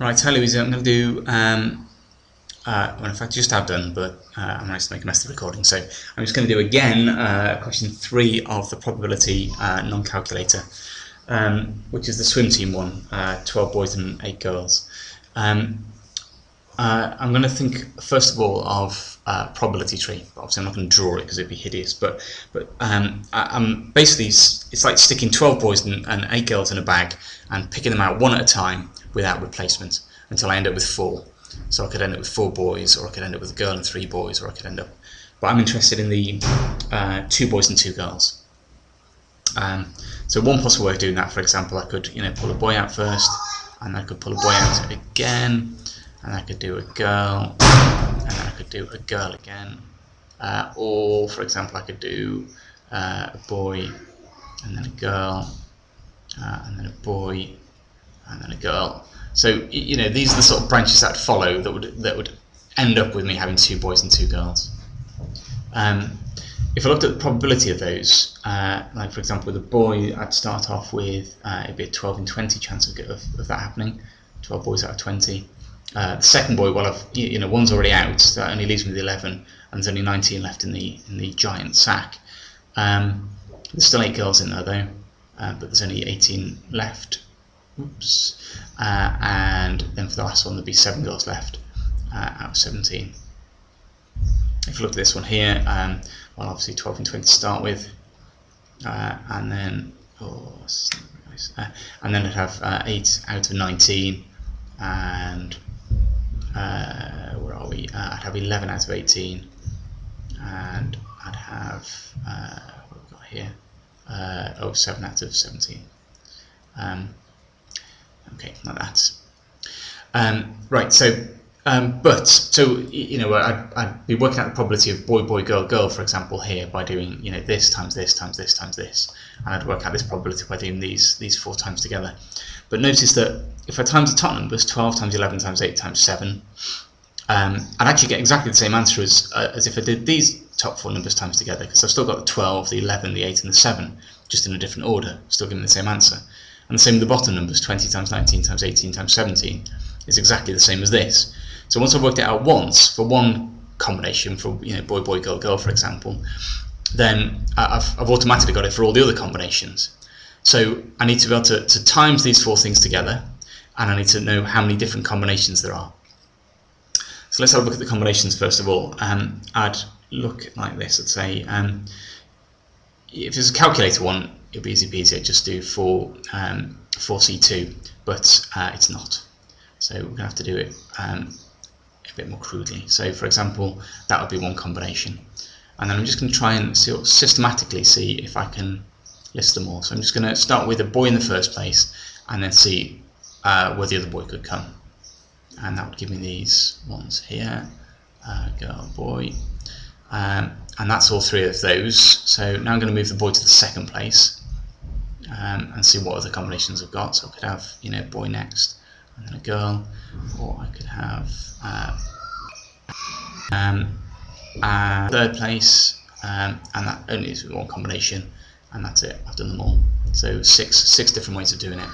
Right, hi Louisa, I'm going to do, well in fact I just have done, but I managed to make a mess of the recording, so I'm just going to do again question 3 of the probability non-calculator, which is the swim team one, 12 boys and 8 girls. I'm going to think first of all of probability tree. Obviously I'm not going to draw it because it'd be hideous, but I'm basically, it's like sticking 12 boys and 8 girls in a bag and picking them out one at a time without replacement until I end up with 4. So I could end up with 4 boys, or I could end up with a girl and 3 boys, or I could end up, but I'm interested in the 2 boys and 2 girls. So one possible way of doing that, for example, I could pull a boy out first, and I could pull a boy out again, and I could do a girl, and then I could do a girl again, or for example I could do a boy and then a girl, and then a boy and then a girl. So these are the sort of branches that would follow that would end up with me having 2 boys and 2 girls. If I looked at the probability of those, like for example with a boy, I'd start off with it'd be a 12 in 20 chance of that happening, 12 boys out of 20. The second boy, well, one's already out, so that only leaves me with 11, and there's only 19 left in the giant sack. There's still 8 girls in there though, but there's only 18 left. Oops. And then for the last one there'd be 7 girls left out of 17. If you look at this one here, well, obviously 12 and 20 to start with, and then and then I'd have 8 out of 19, and where are we? I'd have 11 out of 18, and I'd have what have we got here? 7 out of 17. Okay, like that. Right, so I'd be working out the probability of boy, boy, girl, girl, for example, here by doing this times this times this times this, and I'd work out this probability by doing these 4 times together. But notice that if I times the top numbers, 12 times 11 times 8 times 7, I'd actually get exactly the same answer as if I did these top 4 numbers times together, because I've still got the 12, the 11, the 8 and the 7, just in a different order, still giving the same answer. And the same with the bottom numbers, 20 times 19 times 18 times 17 is exactly the same as this. So once I've worked it out once for one combination, for boy, boy, girl, girl, for example, then I've automatically got it for all the other combinations. So I need to be able to times these 4 things together, and I need to know how many different combinations there are. So let's have a look at the combinations first of all. I'd look like this. I'd say if it's a calculator one, it'd be easy peasy. I'd just do 4C2, but it's not. So we're going to have to do it a bit more crudely. So for example, that would be one combination, and then I'm just going to try and systematically see if I can list them all. So I'm just going to start with a boy in the first place, and then see where the other boy could come, and that would give me these ones here, girl, boy, and that's all 3 of those. So now I'm going to move the boy to the second place, and see what other combinations I've got. So I could have boy next, and then a girl, or I could have third place, and that only is one combination, and that's it. I've done them all. So six different ways of doing it.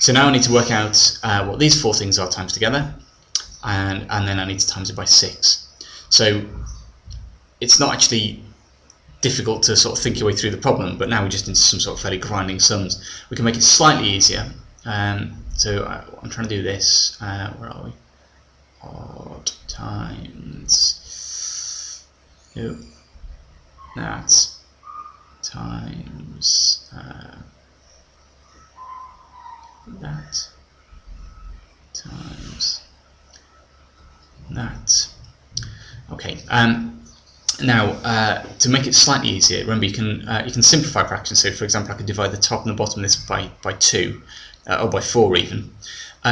So now I need to work out what these 4 things are times together, and then I need to times it by 6. So it's not actually difficult to sort of think your way through the problem, but now we're just into some sort of fairly grinding sums. We can make it slightly easier. So I'm trying to do this. Where are we? Odd times that times that times that. Okay. Now, to make it slightly easier, remember you can simplify fractions. So, for example, I could divide the top and the bottom of this by 2, or by 4 even.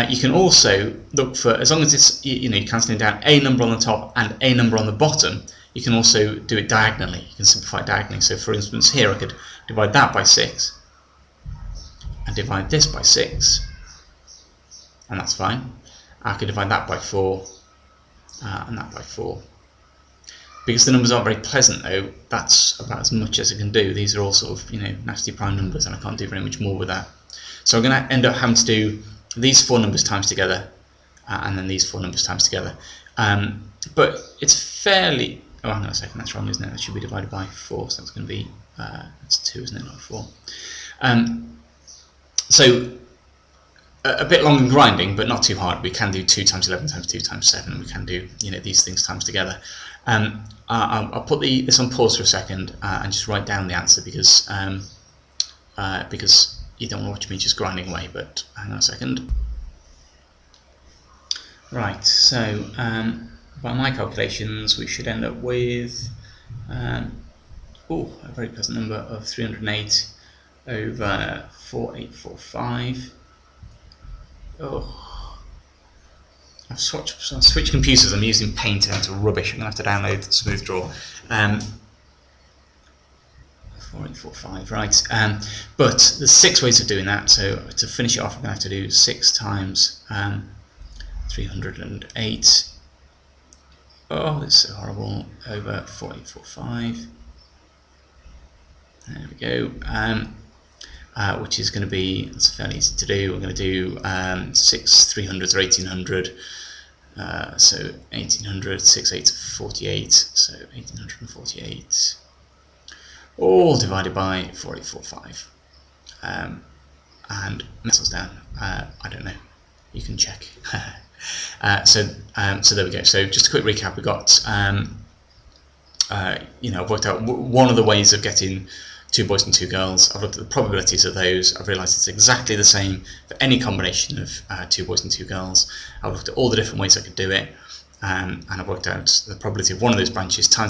You can also look for, as long as it's you're cancelling down a number on the top and a number on the bottom, you can also do it diagonally. You can simplify it diagonally. So, for instance, here I could divide that by 6 and divide this by 6, and that's fine. I could divide that by 4 and that by 4. Because the numbers aren't very pleasant though, that's about as much as I can do. These are all sort of nasty prime numbers, and I can't do very much more with that. So I'm going to end up having to do these four numbers times together, and then these four numbers times together. But it's fairly... Oh, hang on a second, that's wrong, isn't it? That should be divided by 4, so that's going to be... that's 2, isn't it, not 4? So a bit long and grinding, but not too hard. We can do 2 times 11 times 2 times 7. We can do, you know, these things times together. I'll put this on pause for a second and just write down the answer because you don't want to watch me just grinding away. But hang on a second. Right. So by my calculations, we should end up with a very pleasant number of 308 over 4845. Oh, I've switched computers. I'm using Paint and it's rubbish. I'm going to have to download Smooth Draw. 4845, right. But there's 6 ways of doing that. So to finish it off, I'm going to have to do 6 times 308. Oh, it's so horrible. Over 4845. There we go. Which is going to be, it's fairly easy to do. We're going to do 6 300s or 1800. So 1800, 6 8 48. So 1848. All divided by 4845. And metals down. I don't know. You can check. So there we go. So just a quick recap. We got you know, I've worked out one of the ways of getting 2 boys and 2 girls. I've looked at the probabilities of those. I've realised it's exactly the same for any combination of 2 boys and 2 girls. I've looked at all the different ways I could do it, and I've worked out the probability of one of those branches times